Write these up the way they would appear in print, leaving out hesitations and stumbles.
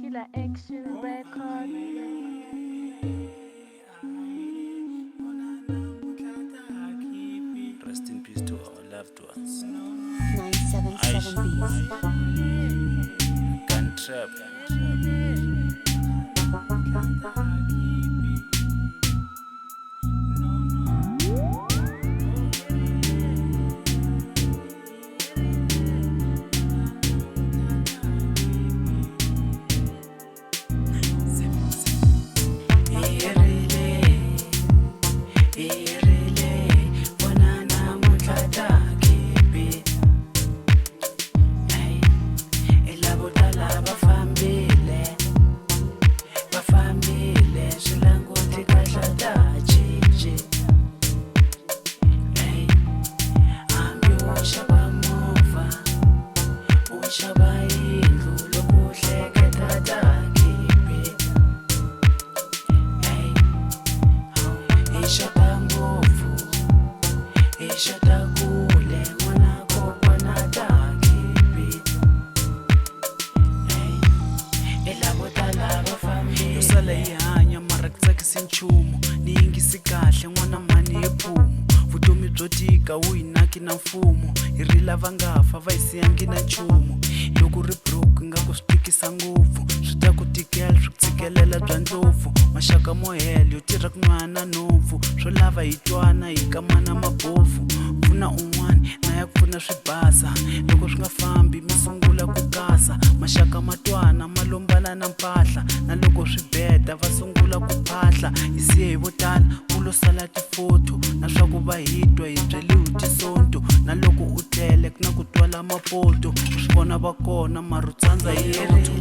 Killer Action Record. Rest in peace to our loved ones. 977 Beats. Gun trap. Nchumu niyingisi kahle n'wana mani yephumo vutomi byo tika wuyinaki na mfumo hi ri lava nga fa va hisiyangi na nchumu loko ri broke nga ku swi tikisa ngopfu swi ta ku tikela swi ku tshikelela bya ndlopfu maxaka mo hela yo tirha ku nwana nhompfu swo lava hi twana hi kamana mabofu pfuna un'wana na ya ku pfuna swi basa loko swi nga fambi mi sungula ku kasa maxaka matwana ma lombana na mpahla na loko swi beda va sungula ku phahla hi siye hi vo tala ku lo sala tifoto na swa ku va hi twa hi byeliwi tisonto na loko u tlele ku na ku twala mapoto swi vona va kona mara u tsandza hi yotho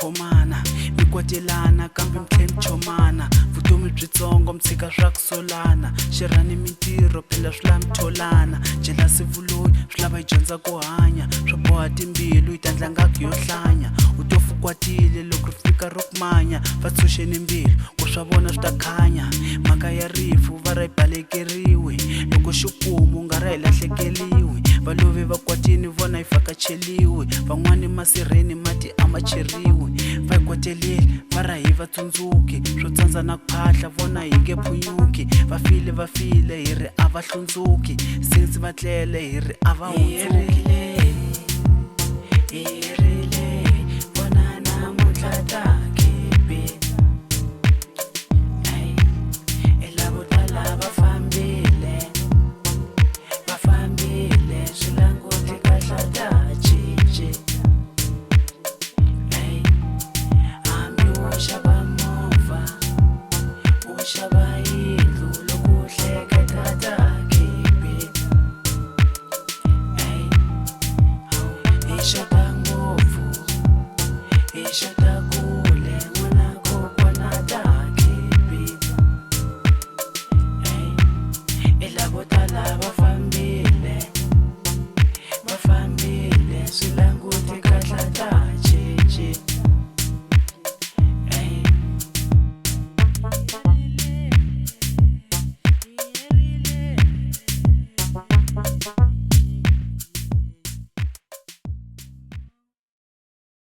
khomana mikwatelana kambe mithemi chomana vutomi byitsongo mtshika swa ku solana xirhani mintirho phela swi la mitholana jelasi vuloyi swi lava hi dyondza ku hanya swo boha timbilu hi ta ndlangaku yo hlanya u to fukwatile loko ri fika ro kumanya va tshunxeni mbilu ku swa vona swi ta khanya mhaka ya rifu va ra hi balekeriwe loko xikumu nga ra hi lahlekeliwe valovi va kwatini vona hi fakacheliwe van'wani masirheni mati a ma cheriwe va hi kwateleli va ra hi va tsundzuki swo tsandza na ku phahla vona hi nge phunyuki va file hi ri a va hlundzuki since va tlele hi ri a va hundzuki